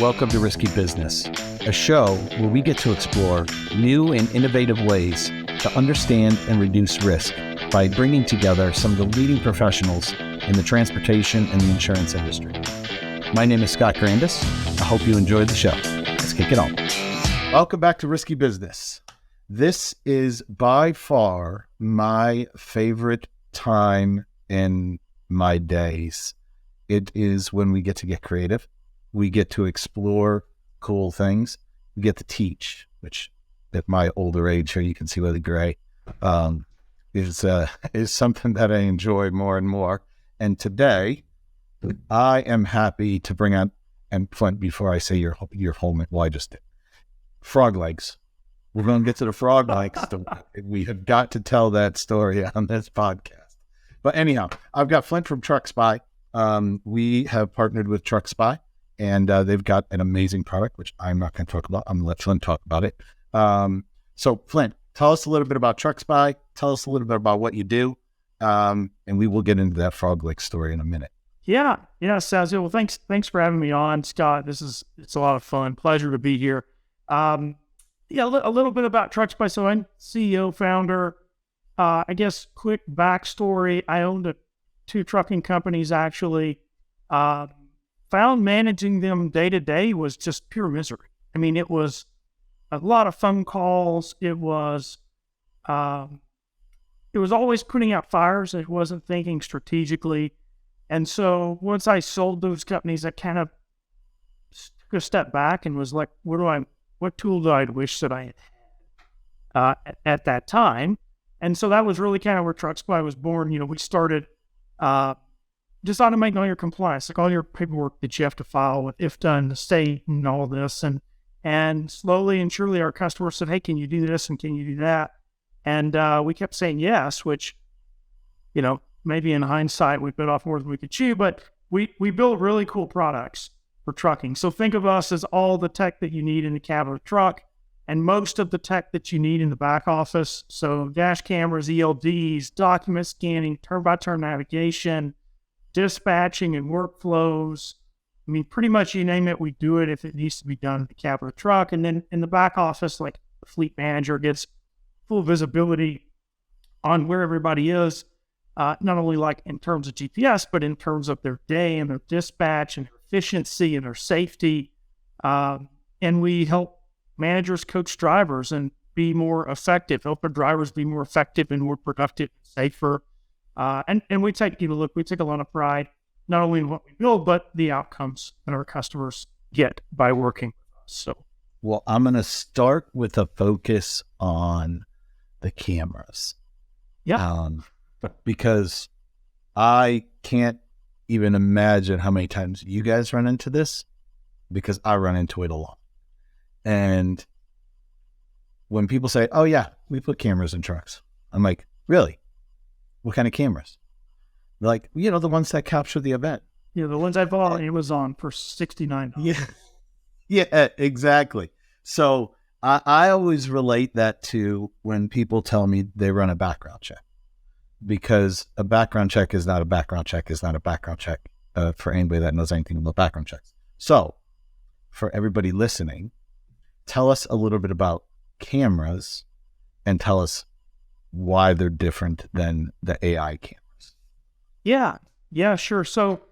Welcome to Risky Business, a show where we get to explore new and innovative ways to understand and reduce risk by bringing together some of the leading professionals in the transportation and the insurance industry. My name is Scott Grandys. I hope you enjoyed the show. Let's kick it on. Welcome back to Risky Business. This is by far my favorite time in my days. It is when we get to get creative. We get to explore cool things. We get to teach, which at my older age here, you can see really gray, is something that I enjoy more and more. And today, I am happy to bring out, and Flint, before I say your whole, well, I just did. Frog legs. We're going to get to the frog legs. We have got to tell that story on this podcast. But anyhow, I've got Flint from TruckSpy. We have partnered with TruckSpy. And they've got an amazing product, which I'm not going to talk about. I'm going to let Flint talk about it. So Flint, tell us a little bit about TruckSpy. Tell us a little bit about what you do. And we will get into that frog leg story in a minute. Yeah, sounds good. Well, thanks for having me on, Scott. It's a lot of fun. Pleasure to be here. A little bit about TruckSpy. So I'm CEO, founder. I guess quick backstory. I owned two trucking companies, actually. Found managing them day to day was just pure misery. I mean, it was a lot of phone calls. It was always putting out fires. It wasn't thinking strategically. And so once I sold those companies, I kind of took a step back and was like, what tool do I wish that I had at that time? And so that was really kind of where TruckSpy was born. We started, just automating all your compliance, like all your paperwork that you have to file with if done, the state and all this. And slowly and surely our customers said, hey, can you do this and can you do that? And we kept saying yes, which, maybe in hindsight, we bit off more than we could chew, but we built really cool products for trucking. So think of us as all the tech that you need in the cab of a truck and most of the tech that you need in the back office. So dash cameras, ELDs, document scanning, turn-by-turn navigation, dispatching and workflows. I mean, pretty much you name it, we do it if it needs to be done in the cab of the truck. And then in the back office, like the fleet manager gets full visibility on where everybody is, not only like in terms of GPS, but in terms of their day and their dispatch and their efficiency and their safety. And we help managers coach drivers and be more effective, help their drivers be more effective and more productive and safer. And we take a lot of pride, not only in what we build, but the outcomes that our customers get by working with us. So, well, I'm going to start with a focus on the cameras. Yeah. Because I can't even imagine how many times you guys run into this, because I run into it a lot. And when people say, oh yeah, we put cameras in trucks, I'm like, really? What kind of cameras? Like, the ones that capture the event. Yeah, the ones I bought on Amazon for $69. Yeah, exactly. So I always relate that to when people tell me they run a background check, because a background check is not a background check is not a background check for anybody that knows anything about background checks. So for everybody listening, tell us a little bit about cameras and tell us why they're different than the AI cameras. Yeah, sure. So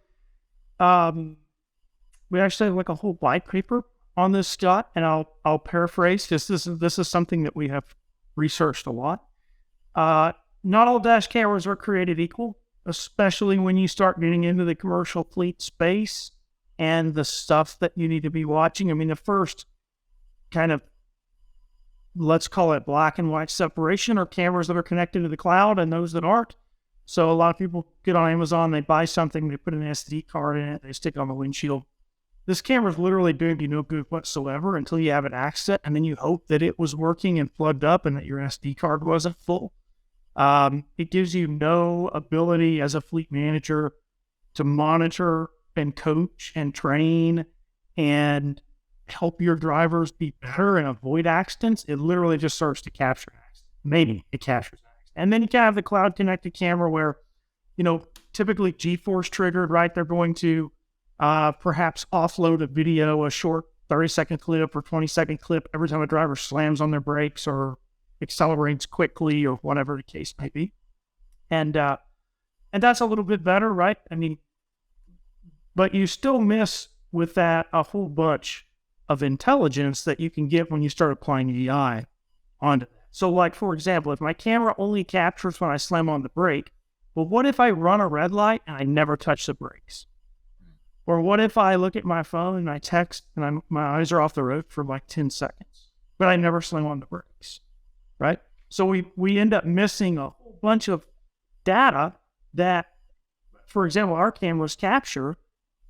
we actually have like a whole white paper on this, Scott, and I'll paraphrase, because this is something that we have researched a lot. Not all dash cameras are created equal, especially when you start getting into the commercial fleet space and the stuff that you need to be watching. I mean, the first kind of, let's call it black and white separation, are cameras that are connected to the cloud and those that aren't. So a lot of people get on Amazon, they buy something, they put an SD card in it, they stick it on the windshield. This camera is literally doing you no good whatsoever until you have it accessed, and then you hope that it was working and plugged up and that your SD card wasn't full. It gives you no ability as a fleet manager to monitor and coach and train and help your drivers be better and avoid accidents. It literally just serves to capture accidents. Maybe it captures accidents. And then you can have the cloud connected camera where, typically G-force triggered, right? They're going to perhaps offload a video, a short 30-second clip or 20-second clip every time a driver slams on their brakes or accelerates quickly or whatever the case may be. And that's a little bit better, right? I mean, but you still miss with that a whole bunch of intelligence that you can get when you start applying AI onto that. So like, for example, if my camera only captures when I slam on the brake, well, what if I run a red light and I never touch the brakes? Or what if I look at my phone and I text and my eyes are off the road for like 10 seconds, but I never slam on the brakes, right? So we end up missing a whole bunch of data that, for example, our cameras capture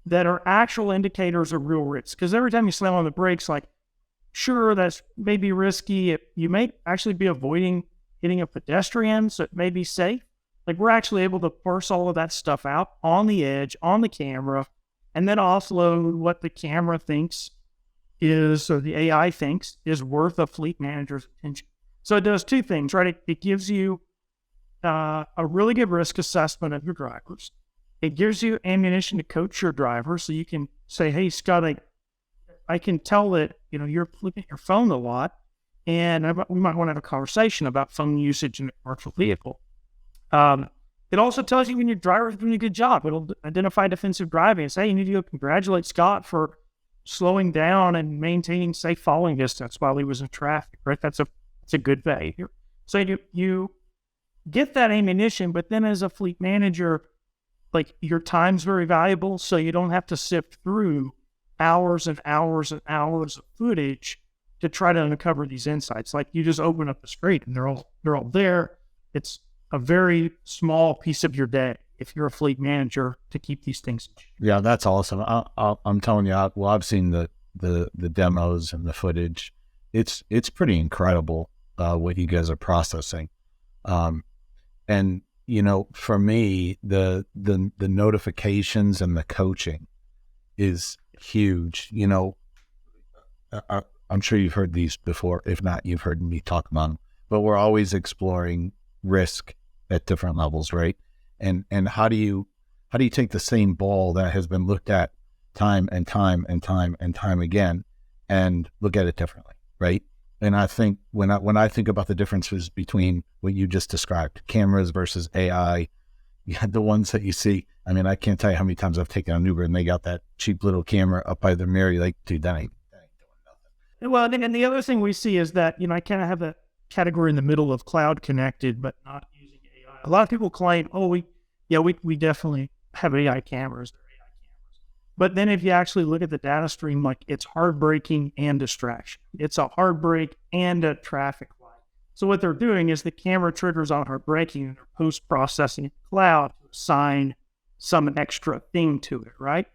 that are actual indicators of real risk. Because every time you slam on the brakes, like, sure, that's maybe risky. You may actually be avoiding hitting a pedestrian, so it may be safe. Like, we're actually able to parse all of that stuff out on the edge, on the camera, and then offload what the camera thinks is, or the AI thinks is worth a fleet manager's attention. So it does two things, right? It gives you a really good risk assessment of your drivers. It gives you ammunition to coach your driver, so you can say, hey, Scott, I can tell that, you're looking at your phone a lot, and we might want to have a conversation about phone usage in a commercial vehicle. It also tells you when your driver's doing a good job. It'll identify defensive driving and say, hey, you need to go congratulate Scott for slowing down and maintaining safe following distance while he was in traffic, right? That's a good behavior. So you get that ammunition, but then as a fleet manager, like, your time's very valuable, so you don't have to sift through hours and hours and hours of footage to try to uncover these insights. Like, you just open up the screen and they're all there. It's a very small piece of your day if you're a fleet manager to keep these things. Yeah, that's awesome. I'm telling you, I've seen the demos and the footage. It's pretty incredible what you guys are processing. And for me, the notifications and the coaching is huge. I'm sure you've heard these before. If not, you've heard me talk about them. But we're always exploring risk at different levels, right? And how do you take the same ball that has been looked at time and time and time and time again and look at it differently, right? And I think when I think about the differences between what you just described, cameras versus AI, the ones that you see, I mean, I can't tell you how many times I've taken an Uber and they got that cheap little camera up by the mirror. You're like, dude, that ain't doing nothing. Well, and the other thing we see is that, I kind of have a category in the middle of cloud connected, but not using AI. A lot of people claim, we definitely have AI cameras. But then if you actually look at the data stream, like, it's hard braking and distraction. It's a hard brake and a traffic light. So what they're doing is the camera triggers on hard braking and they're post-processing in the cloud to assign some extra thing to it, right?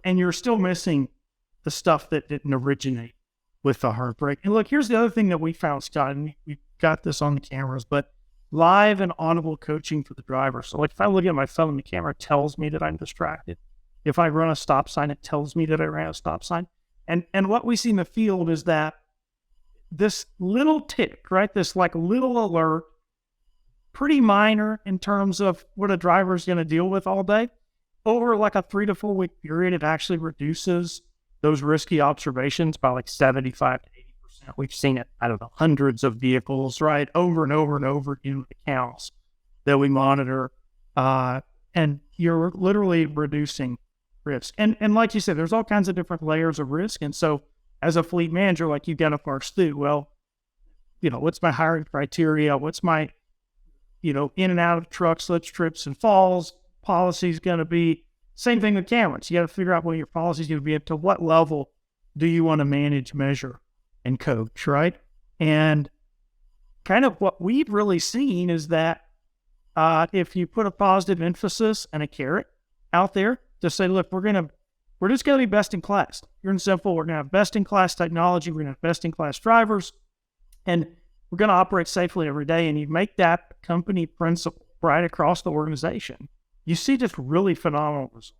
And you're still missing the stuff that didn't originate with the hard brake. And look, here's the other thing that we found, Scott, and we've got this on the cameras, but live and audible coaching for the driver. So like, if I look at my phone, the camera tells me that I'm distracted. If I run a stop sign, it tells me that I ran a stop sign. And what we see in the field is that this little tick, right? This like little alert, pretty minor in terms of what a driver is going to deal with all day. Over like a 3 to 4 week period, it actually reduces those risky observations by like 75 to 80%. We've seen it, hundreds of vehicles, right? Over and over and over in accounts that we monitor. And you're literally reducing risk. And like you said, there's all kinds of different layers of risk. And so as a fleet manager, like, you got to parse through, well, what's my hiring criteria? What's my, in and out of truck slips, trips, and falls policy is going to be? Same thing with cameras. You got to figure out what your policy is going to be. Up to what level do you want to manage, measure, and coach, right? And kind of what we've really seen is that if you put a positive emphasis and a carrot out there to say, look, we're just going to be best in class. Pure and simple, we're going to have best in class technology. We're going to have best in class drivers, and we're going to operate safely every day. And you make that company principle right across the organization, you see just really phenomenal results.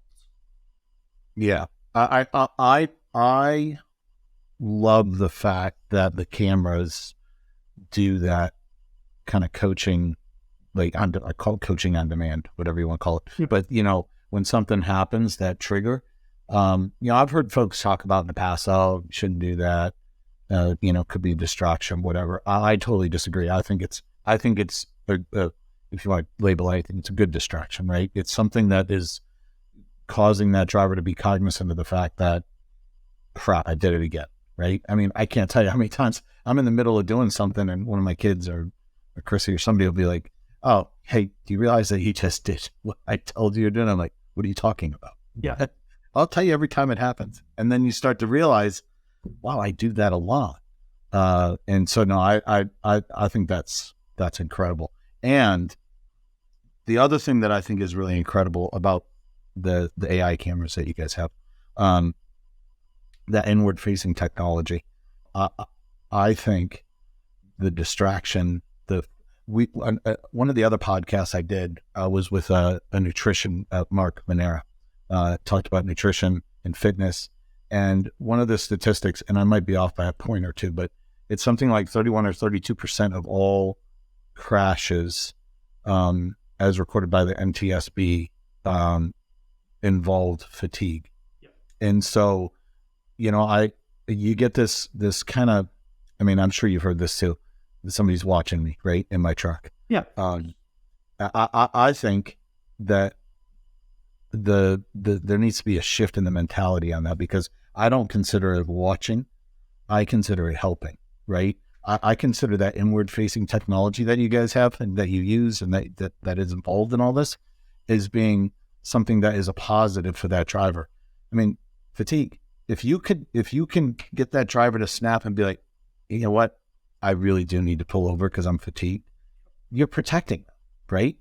Yeah. I love the fact that the cameras do that kind of coaching, like I call it coaching on demand, whatever you want to call it. But when something happens, that trigger, I've heard folks talk about in the past, oh, you shouldn't do that. Could be a distraction, whatever. I totally disagree. I think it's if you want to label anything, it's a good distraction, right? It's something that is causing that driver to be cognizant of the fact that, crap, I did it again, right? I mean, I can't tell you how many times I'm in the middle of doing something and one of my kids or Chrissy or somebody will be like, oh, hey, do you realize that you just did what I told you you're doing? I'm like, what are you talking about? Yeah. I'll tell you every time it happens. And then you start to realize, wow, I do that a lot. And so, no, I think that's incredible. And the other thing that I think is really incredible about the AI cameras that you guys have, that inward facing technology, I think the distraction, one of the other podcasts I did was with a nutrition, Mark Manera, talked about nutrition and fitness. And one of the statistics, and I might be off by a point or two, but it's something like 31 or 32% of all crashes, as recorded by the NTSB, involved fatigue. Yep. And so, you get this kind of, I mean, I'm sure you've heard this too. Somebody's watching me, right, in my truck. Yeah. I think that there needs to be a shift in the mentality on that, because I don't consider it watching. I consider it helping, right? I consider that inward facing technology that you guys have and that you use and that is involved in all this as being something that is a positive for that driver. I mean, fatigue. If you can get that driver to snap and be like, you know what, I really do need to pull over because I'm fatigued, you're protecting them, right?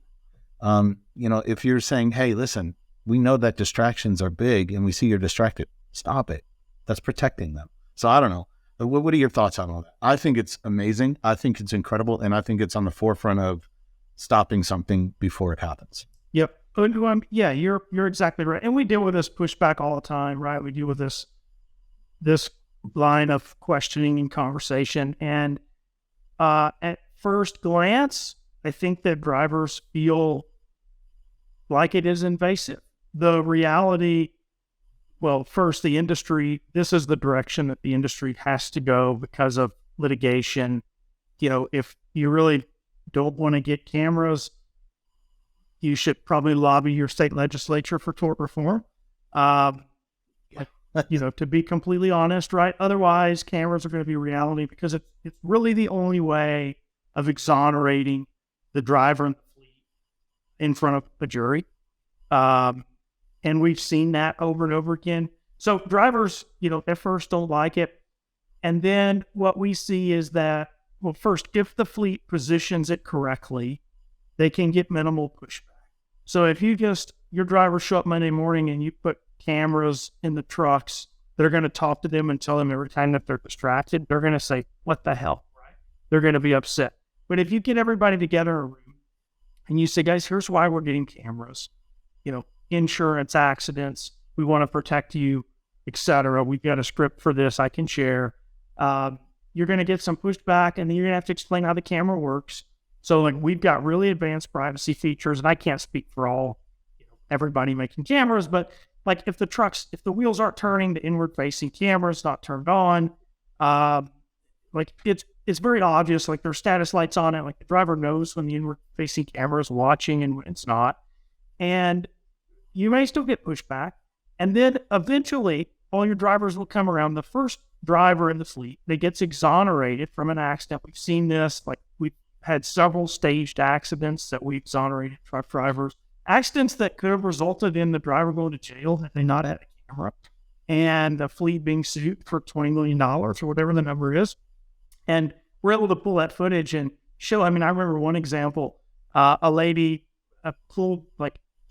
If you're saying, hey, listen, we know that distractions are big and we see you're distracted, stop it. That's protecting them. So I don't know. What are your thoughts on all that? I think it's amazing. I think it's incredible. And I think it's on the forefront of stopping something before it happens. Yep. Yeah, you're exactly right. And we deal with this pushback all the time, right? We deal with this line of questioning and conversation. And at first glance, I think that drivers feel like it is invasive. The reality, well, first, the industry, this is the direction that the industry has to go because of litigation. If you really don't want to get cameras, you should probably lobby your state legislature for tort reform. To be completely honest, right? Otherwise, cameras are going to be reality because it's really the only way of exonerating the driver and the fleet in front of a jury. And we've seen that over and over again. So drivers, at first don't like it. And then what we see is that, well, first, if the fleet positions it correctly, they can get minimal pushback. So if your drivers show up Monday morning and you put cameras in the trucks, they're going to talk to them and tell them every time that they're distracted, they're going to say, what the hell? Right? They're going to be upset. But if you get everybody together in a room and you say, guys, here's why we're getting cameras, insurance, accidents, we want to protect you, etc. We've got a script for this I can share. You're going to get some pushback, and then you're going to have to explain how the camera works. So we've got really advanced privacy features, and I can't speak for all everybody making cameras, but if the wheels aren't turning, the inward facing camera's not turned on, it's very obvious, there's status lights on it, the driver knows when the inward facing camera is watching and when it's not. And you may still get pushback. And then eventually all your drivers will come around. The first driver in the fleet that gets exonerated from an accident, we've seen this, we've had several staged accidents that we exonerated truck drivers, accidents that could have resulted in the driver going to jail had they not had a camera, and the fleet being sued for $20 million or whatever the number is. And we're able to pull that footage and show, I remember one example, a lady pulled,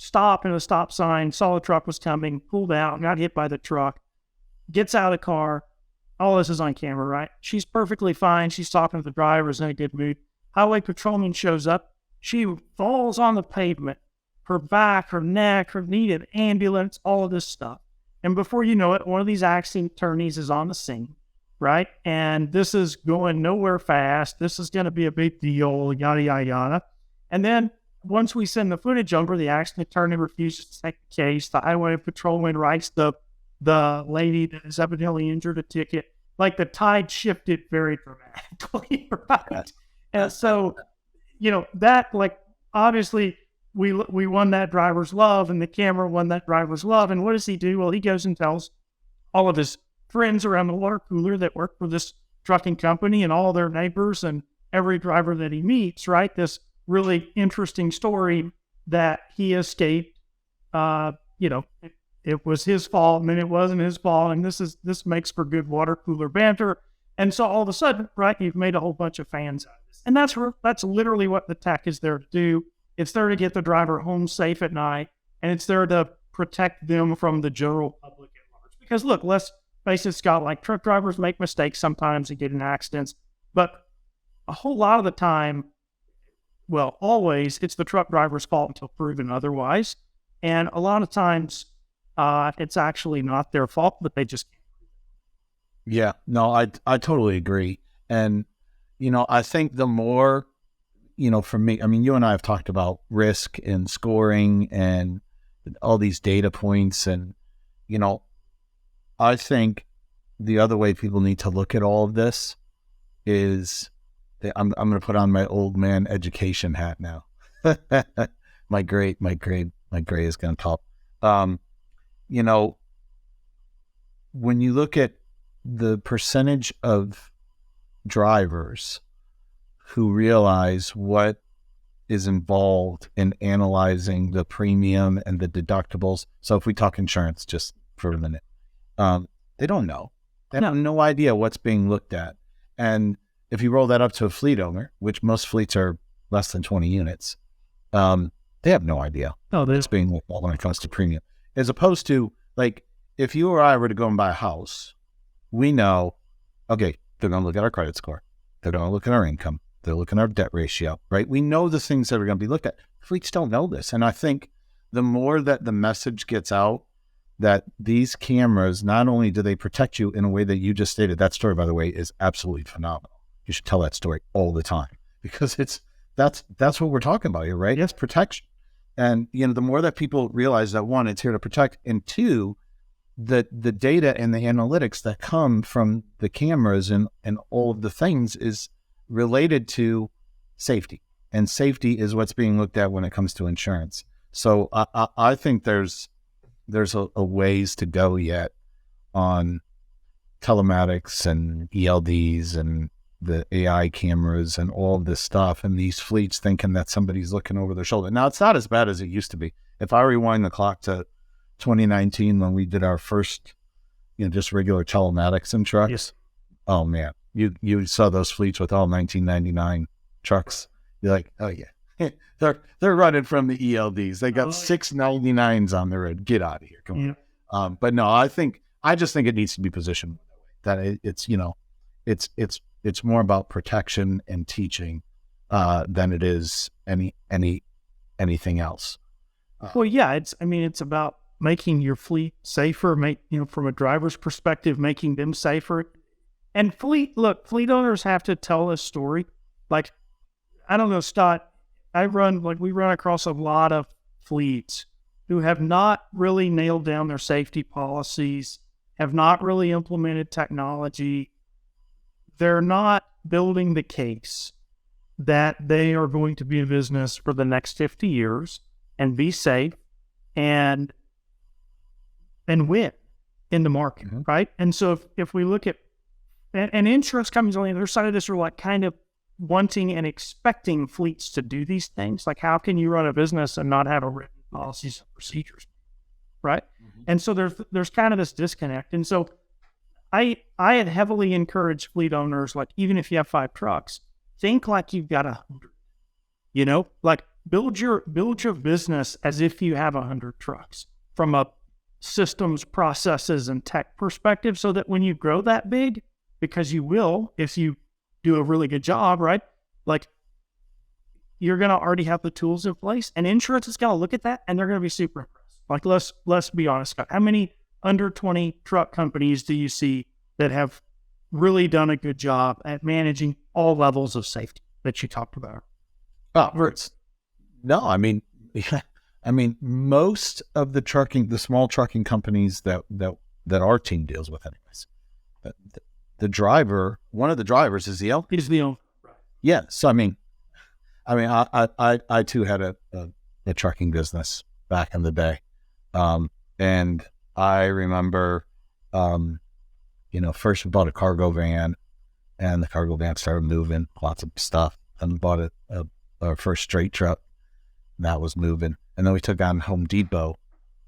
stopped in a stop sign, saw a truck was coming, pulled out, got hit by the truck, gets out of the car. All this is on camera, right? She's perfectly fine. She's talking to the drivers in a good mood. Highway patrolman shows up. She falls on the pavement. Her back, her neck, her knee, an ambulance, all of this stuff. And before you know it, one of these accident attorneys is on the scene, right? And this is going nowhere fast. This is going to be a big deal, yada, yada, yada. And then once we send the footage over, the accident attorney refuses to take the case. The highway patrolman writes the the lady that is evidently injured a ticket. Like the tide shifted very dramatically, right? And so, that, like, obviously we won that driver's love, and the camera won that driver's love. And what does he do? Well, he goes and tells all of his friends around the water cooler that work for this trucking company and all their neighbors and every driver that he meets, right? This really interesting story that he escaped. It was his fault, and then it wasn't his fault, and this makes for good water cooler banter. And so all of a sudden, right, you've made a whole bunch of fans out of this. And that's literally what the tech is there to do. It's there to get the driver home safe at night, and it's there to protect them from the general public at large. Because look, let's face it, Scott, like, truck drivers make mistakes sometimes and get in accidents, but a whole lot of the time, well, always, it's the truck driver's fault until proven otherwise. And a lot of times, it's actually not their fault, but they just can't. Yeah, no, I totally agree. And, I think the more, for me, I mean, you and I have talked about risk and scoring and all these data points. And, I think the other way people need to look at all of this is, I'm going to put on my old man education hat now. my gray is going to pop. When you look at the percentage of drivers who realize what is involved in analyzing the premium and the deductibles. So if we talk insurance just for a minute, they don't know. They have no idea what's being looked at. And if you roll that up to a fleet owner, which most fleets are less than 20 units, they have no idea what's being looked at when it comes to premium. As opposed to, like, if you or I were to go and buy a house, we know, okay, they're going to look at our credit score. They're going to look at our income. They're looking at our debt ratio, right? We know the things that are going to be looked at. Fleets don't know this. And I think the more that the message gets out that these cameras, not only do they protect you in a way that you just stated, that story, by the way, is absolutely phenomenal. You should tell that story all the time, because that's what we're talking about here, right? It's protection. And, the more that people realize that, one, it's here to protect, and two, the data and the analytics that come from the cameras and all of the things is related to safety. And safety is what's being looked at when it comes to insurance. So I think there's a ways to go yet on telematics and ELDs and the AI cameras and all of this stuff, and these fleets thinking that somebody's looking over their shoulder. Now, it's not as bad as it used to be. If I rewind the clock to 2019, when we did our first, just regular telematics in trucks, yes. Oh man, you saw those fleets with all 1999 trucks. You're like, oh yeah, they're running from the ELDs. They got 699s on the road. Get out of here, come on. But no, I just think it needs to be positioned that it's more about protection and teaching than it is anything else. Well, yeah, it's about making your fleet safer, from a driver's perspective, making them safer. And fleet owners have to tell a story. Like, I don't know, Scott, we run across a lot of fleets who have not really nailed down their safety policies, have not really implemented technology. They're not building the case that they are going to be in business for the next 50 years and be safe and win in the market, right? And so if we look at, and insurance companies on the other side of this are like kind of wanting and expecting fleets to do these things. Like, how can you run a business and not have a written policies and procedures, right? And so there's kind of this disconnect. And so I had heavily encouraged fleet owners, like, even if you have 5 trucks, think like you've got 100, like build your business as if you have 100 trucks from a systems, processes, and tech perspective, so that when you grow that big, because you will, if you do a really good job, right? Like, you're going to already have the tools in place, and insurance is going to look at that and they're going to be super impressed. Like, let's be honest, Scott, how many under 20 truck companies do you see that have really done a good job at managing all levels of safety that you talked about? No, I mean, most of the small trucking companies that that our team deals with anyways. But the driver, one of the drivers is the owner. He's the owner. Yeah. So, I too had a trucking business back in the day. And I remember, first we bought a cargo van, and the cargo van started moving lots of stuff, and bought our first straight truck that was moving. And then we took on Home Depot,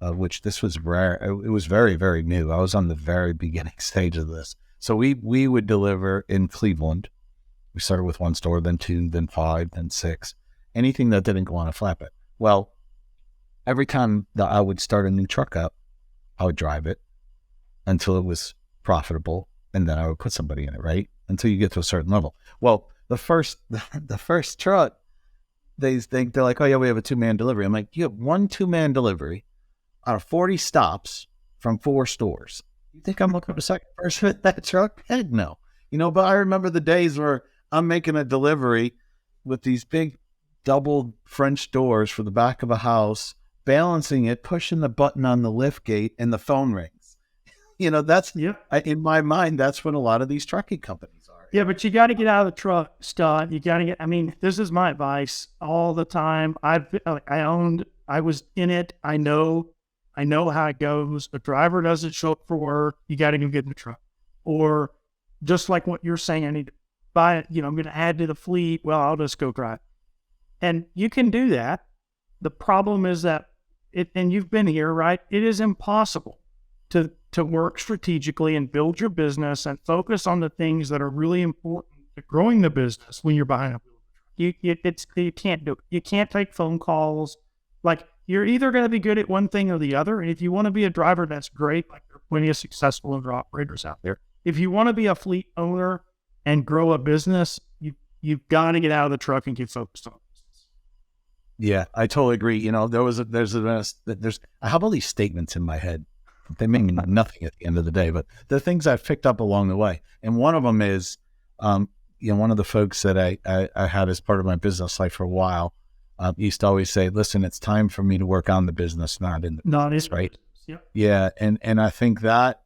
which this was rare. It was very, very new. I was on the very beginning stage of this. So we would deliver in Cleveland. We started with one store, then 2, then 5, then 6. Anything that didn't go on a flatbed. Well, every time that I would start a new truck up, I would drive it until it was profitable, and then I would put somebody in it, right? Until you get to a certain level. Well, the first truck, they're like, oh yeah, we have a 2-man delivery. I'm like, you have 1 2-man delivery out of 40 stops from 4 stores. You think I'm looking for a second person with that truck? Heck no. But I remember the days where I'm making a delivery with these big double French doors for the back of a house, balancing it, pushing the button on the lift gate, and the phone rings. That's, in my mind, that's what a lot of these trucking companies are. Yeah, but you got to get out of the truck, Scott. You got to get, this is my advice all the time. I was in it. I know how it goes. A driver doesn't show up for work. You got to go get in the truck. Or just like what you're saying, I need to buy it. I'm going to add to the fleet. Well, I'll just go drive. And you can do that. The problem is that and you've been here, right? It is impossible to work strategically and build your business and focus on the things that are really important to growing the business when you're behind a wheel. You can't do it. You can't take phone calls. Like, you're either going to be good at one thing or the other. And if you want to be a driver, that's great. Like, there are plenty of successful owner operators out there. If you want to be a fleet owner and grow a business, you've got to get out of the truck and get focused on business. Yeah, I totally agree. I have all these statements in my head. They mean nothing at the end of the day, but the things I've picked up along the way. And one of them is, one of the folks that I had as part of my business life for a while, used to always say, listen, it's time for me to work on the business, not in the business, right? Yep. Yeah. And I think that,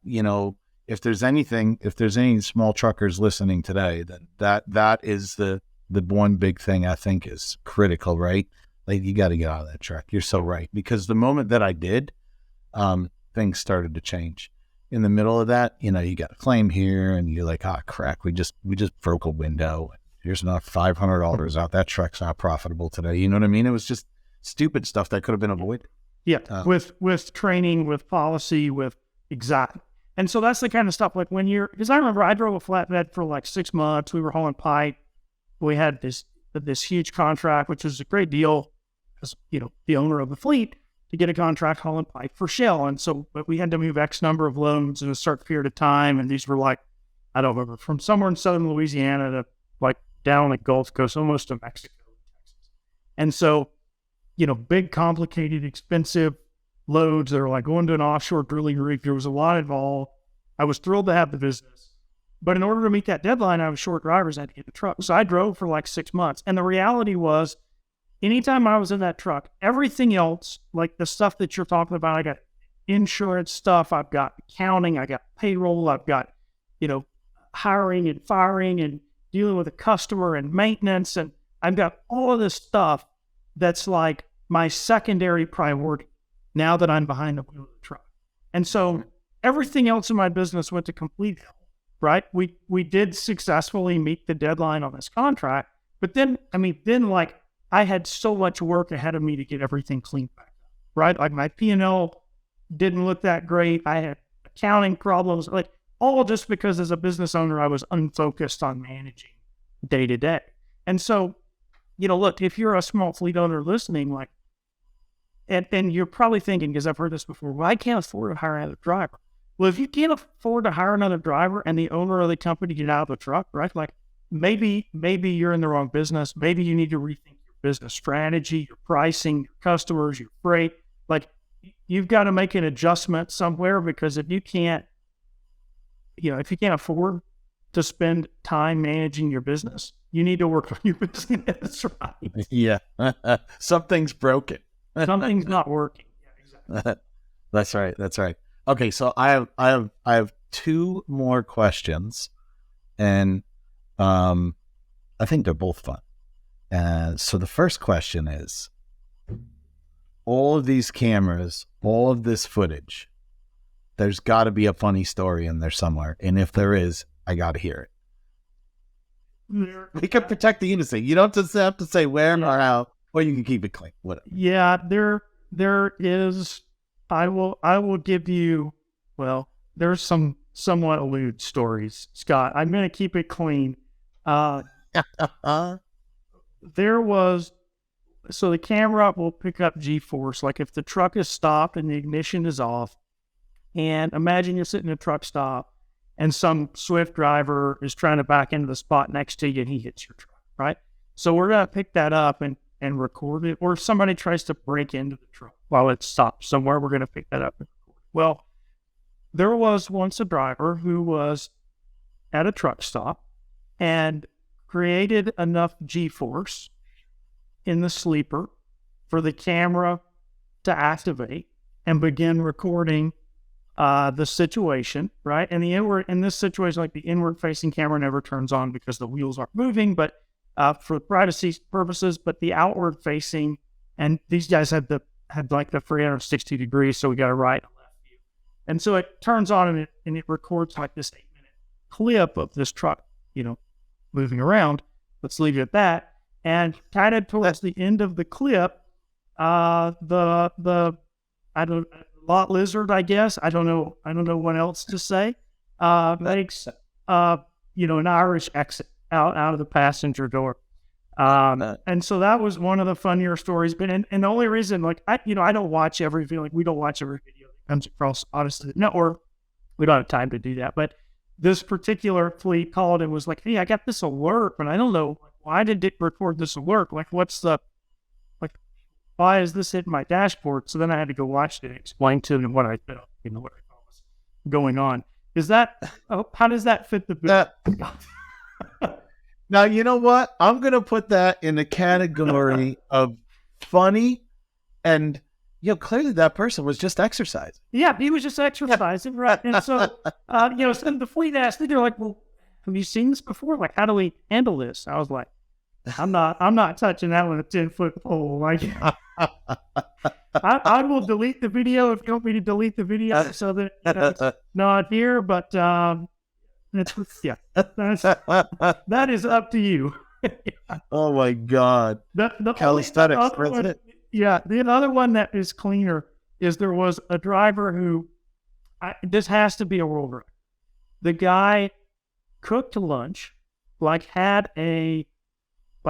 if there's any small truckers listening today, that is the one big thing I think is critical, right? Like, you got to get out of that truck. You're so right. Because the moment that I did, things started to change. In the middle of that, you got a claim here, and you're like, crap, we just broke a window. Here's not $500 out. That truck's not profitable today. You know what I mean? It was just stupid stuff that could have been avoided. Yeah, with training, with policy, with exactly. And so that's the kind of stuff, like because I remember I drove a flatbed for like 6 months. We were hauling pipe. We had this huge contract, which was a great deal as, the owner of the fleet, to get a contract hauling pipe for Shell. And so, but we had to move X number of loads in a certain period of time. And these were like, I don't remember, from somewhere in southern Louisiana to like down the Gulf Coast, almost to Mexico, Texas. And so, big, complicated, expensive loads that are like going to an offshore drilling rig. There was a lot involved. I was thrilled to have the business. But in order to meet that deadline, I was short drivers. I had to get the truck. So I drove for like 6 months. And the reality was, anytime I was in that truck, everything else, like the stuff that you're talking about, I got insurance stuff, I've got accounting, I got payroll, I've got, hiring and firing and dealing with a customer and maintenance. And I've got all of this stuff that's like my secondary priority now that I'm behind the wheel of the truck. And so everything else in my business went to complete hell, right? We did successfully meet the deadline on this contract, but then like, I had so much work ahead of me to get everything cleaned back up, right? Like, my P&L didn't look that great. I had accounting problems, like, all just because as a business owner, I was unfocused on managing day to day. And so, look, if you're a small fleet owner listening, like, and you're probably thinking, because I've heard this before, well, I can't afford to hire another driver. Well, if you can't afford to hire another driver and the owner of the company get out of the truck, right? Like, maybe you're in the wrong business. Maybe you need to rethink business strategy, your pricing, your customers, your freight. Like, you've got to make an adjustment somewhere, because if you can't afford to spend time managing your business, you need to work on your business, right? Yeah. Something's broken. Something's not working. Yeah, exactly. That's right. Okay, so I have two more questions, and I think they're both fun. So the first question is, all of these cameras, all of this footage, there's got to be a funny story in there somewhere, and if there is, I got to hear it. We can protect the innocent. You don't just have to say where or how, or you can keep it clean. Whatever. Yeah, there is. I will give you. Well, there's some somewhat lewd stories, Scott. I'm going to keep it clean. There was. So the camera will pick up G-force. Like if the truck is stopped and the ignition is off, and imagine you're sitting in a truck stop and some swift driver is trying to back into the spot next to you and he hits your truck, right? So we're going to pick that up and record it. Or if somebody tries to break into the truck while it's stopped somewhere, we're going to pick that up and record it. Well, there was once a driver who was at a truck stop and created enough G-force in the sleeper for the camera to activate and begin recording the situation, right? And in this situation, like the inward facing camera never turns on because the wheels aren't moving, but for privacy purposes, but the outward facing, and these guys had like the 360 degrees, so we got a right and left view. And so it turns on and it records like this 8-minute clip of this truck, moving around. Let's leave it at that. And kind of towards the end of the clip, the lot lizard, I guess, I don't know what else to say, makes an Irish exit out of the passenger door. And so that was one of the funnier stories. But and the only reason, like I don't watch every video, like we don't watch every video that comes across, honestly, or we don't have time to do that. But this particular fleet called and was like, "Hey, I got this alert, but I don't know why did it record this alert? Like, why is this hitting my dashboard?" So then I had to go watch it and explain to them what I thought was going on. How does that fit the bill? Now, you know what? I'm going to put that in the category of funny, and clearly that person was just exercising. Yeah, he was just exercising, right? And so, so the fleet asked, they're like, "Well, have you seen this before? Like, how do we handle this?" I was like, I'm not touching that with a 10-foot pole. Like, I will delete the video if you want me to delete the video so that it's not here. But that is up to you. Oh my God, calisthenics president. Yeah, the other one that is cleaner is there was a driver who, this has to be a world record. The guy cooked lunch,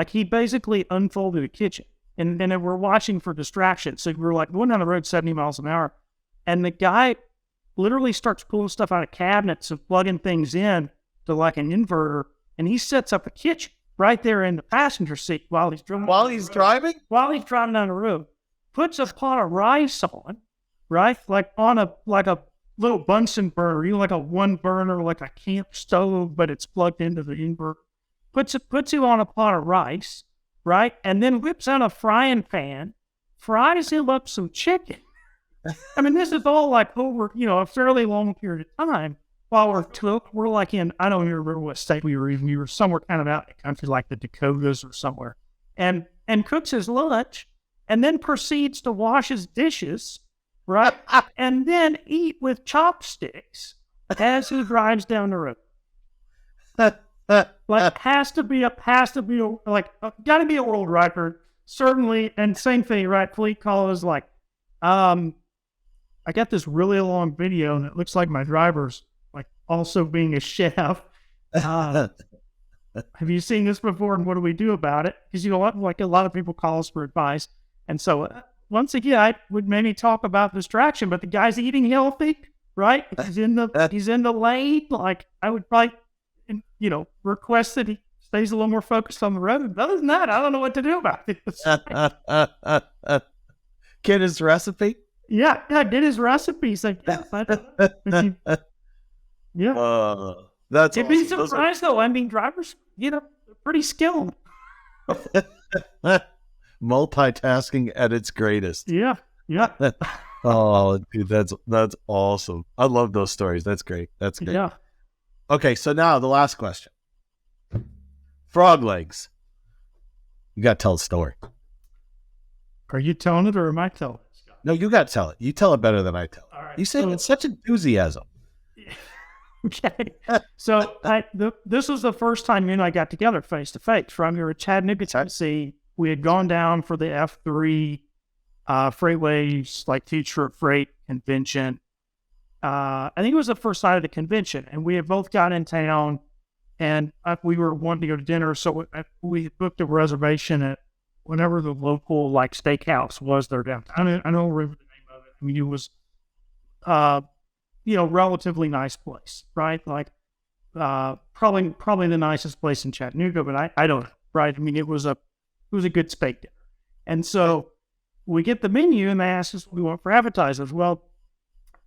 he basically unfolded a kitchen, and we're watching for distraction. So we're like going down the road 70 miles an hour, and the guy literally starts pulling stuff out of cabinets and plugging things in to like an inverter, and he sets up a kitchen right there in the passenger seat while he's driving. While he's driving down the road, puts a pot of rice on, right, like on a little Bunsen burner, like a one burner, like a camp stove, but it's plugged into the inverter. Puts him on a pot of rice, right? And then whips out a frying pan, fries him up some chicken. I mean, this is all like over, a fairly long period of time. While we're like in, I don't even remember what state we were in. We were somewhere kind of out in the country, like the Dakotas or somewhere. And cooks his lunch and then proceeds to wash his dishes, right? And then eat with chopsticks as he drives down the road. Like has to be gotta be a world record, certainly. And same thing, right? Fleet call is like, I got this really long video and it looks like my driver's like also being a chef. Have you seen this before? And what do we do about it? Because like a lot of people call us for advice, and so once again, I would maybe talk about distraction, but the guy's eating healthy, right? He's in the lane. Like I would probably, request that he stays a little more focused on the road. But other than that, I don't know what to do about it. Get his recipe? Yeah, I did his recipe. He's like, yeah. That's You'd be surprised though. I mean, drivers, they're pretty skilled. Multitasking at its greatest. Yeah. Oh, dude, that's awesome. I love those stories. That's great. That's great. Yeah. Okay, so now the last question. Frog legs. You got to tell the story. Are you telling it or am I telling it, Scott? No, you got to tell it. You tell it better than I tell it. All right. You say it with such enthusiasm. Okay. So this was the first time you and I got together face to face. Right? We were at Chattanooga, Tennessee. We had gone down for the F3 Freightways, like Future of Freight convention. I think it was the first night of the convention, and we had both got in town, and we were wanting to go to dinner, so we booked a reservation at whatever the local like steakhouse was there downtown. I don't remember the name of it. I mean, it was, relatively nice place, right? Like, probably the nicest place in Chattanooga, but I don't know, right? I mean, it was a good steak dinner, and so we get the menu, and they ask us what we want for appetizers. Well,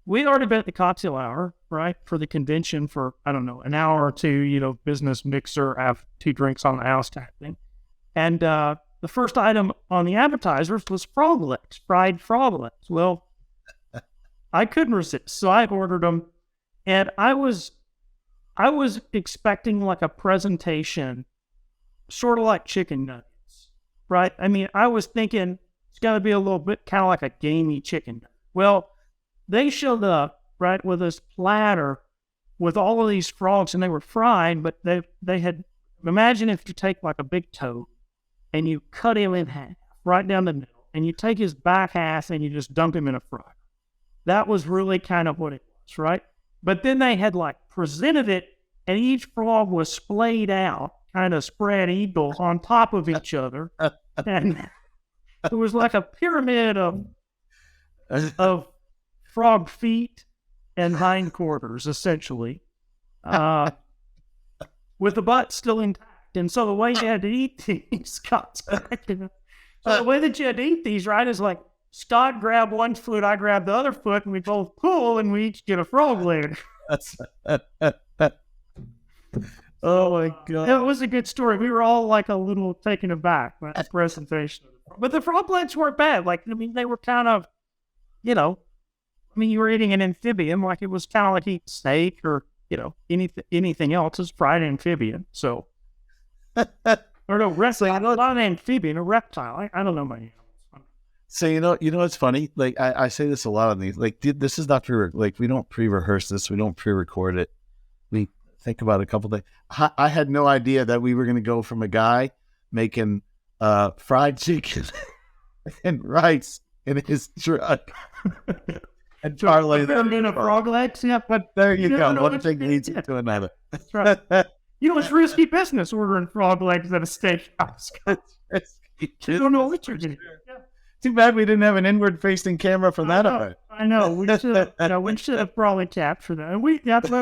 we'd already been at the cocktail hour, right, for the convention for, I don't know, an hour or two, business mixer, have 2 drinks on the house type thing. And the first item on the appetizers was frog legs, fried frog legs. Well, I couldn't resist, so I ordered them. And I was expecting like a presentation, sort of like chicken nuggets, right? I mean, I was thinking it's got to be a little bit kind of like a gamey chicken nugget. Well, they showed up, right, with this platter with all of these frogs, and they were fried, but they had, imagine if you take like a big toad and you cut him in half, right down the middle, and you take his back half and you just dump him in a fryer. That was really kind of what it was, right? But then they had like presented it, and each frog was splayed out, kind of spread eagle on top of each other. And it was like a pyramid of frog feet and hindquarters, essentially, with the butt still intact. And so the way you had to eat these, Scott's so the way that you had to eat these, right, is like Scott grabbed one foot, I grabbed the other foot, and we both pull, and we each get a frog leg. Oh my God. It was a good story. We were all like a little taken aback by the presentation. But the frog legs weren't bad. Like, I mean, they were kind of, you were eating an amphibian, like it was kind of like eating steak or, anything else. It's fried amphibian. So, or no, wrestling, not an amphibian, a reptile. I don't know my animals. So, what's funny? Like, I say this a lot on these. Like, dude, this is not we don't pre-rehearse this. We don't pre-record it. We think about it a couple days. I had no idea that we were going to go from a guy making fried chicken and rice in his truck. And Charlie, in a frog legs, yeah. But there you go. One thing leads to another. That's right. It's risky business ordering frog legs at a steakhouse. You don't know what you're getting. Yeah. Too bad we didn't have an inward-facing camera for that. I know. We should have probably captured that. And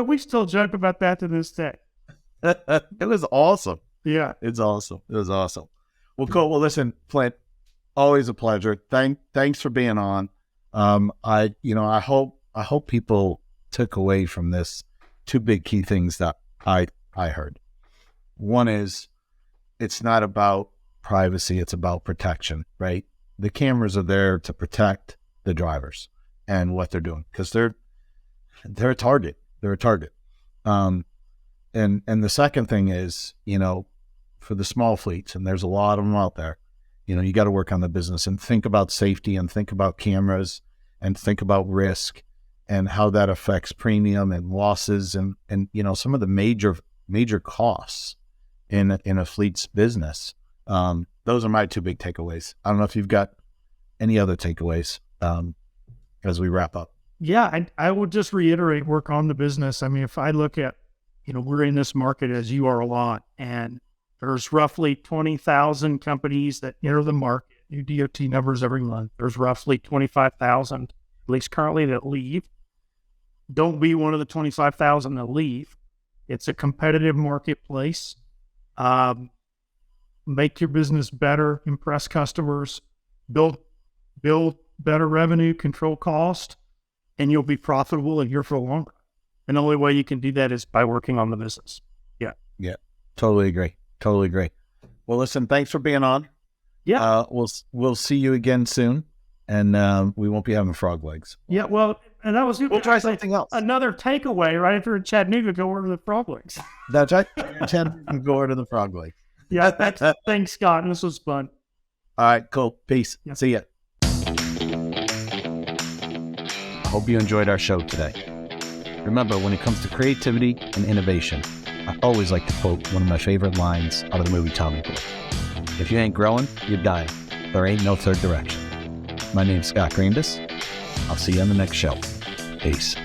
we still joke about that to this day. It was awesome. Yeah, it's awesome. It was awesome. Well, cool. Well, listen, Flint, always a pleasure. Thanks for being on. I hope people took away from this 2 big key things that I heard. One is, it's not about privacy; it's about protection, right? The cameras are there to protect the drivers and what they're doing, because they're a target. They're a target. And the second thing is, for the small fleets, and there's a lot of them out there, you got to work on the business and think about safety and think about cameras and think about risk and how that affects premium and losses and some of the major costs in a fleet's business. Those are my 2 big takeaways. I don't know if you've got any other takeaways as we wrap up. Yeah, I will just reiterate, work on the business. I mean, if I look at, we're in this market as you are a lot, and there's roughly 20,000 companies that enter the market, new DOT numbers every month. There's roughly 25,000, at least currently, that leave. Don't be one of the 25,000 that leave. It's a competitive marketplace. Make your business better, impress customers, build better revenue, control cost, and you'll be profitable and here for a long run. And the only way you can do that is by working on the business. Yeah. Yeah. Totally agree. Well, listen, thanks for being on. Yeah. We'll see you again soon. and we won't be having frog legs. Yeah, well, and that was We'll try something else. Another takeaway, right? If you're in Chattanooga, go order the frog legs. That's right. Go order the frog leg. Yeah, thanks, Scott. This was fun. All right, cool. Peace. Yeah. See ya. I hope you enjoyed our show today. Remember, when it comes to creativity and innovation, I always like to quote one of my favorite lines out of the movie Tommy Boy. If you ain't growing, you're dying. There ain't no third direction. My name's Scott Grandys. I'll see you on the next show. Peace.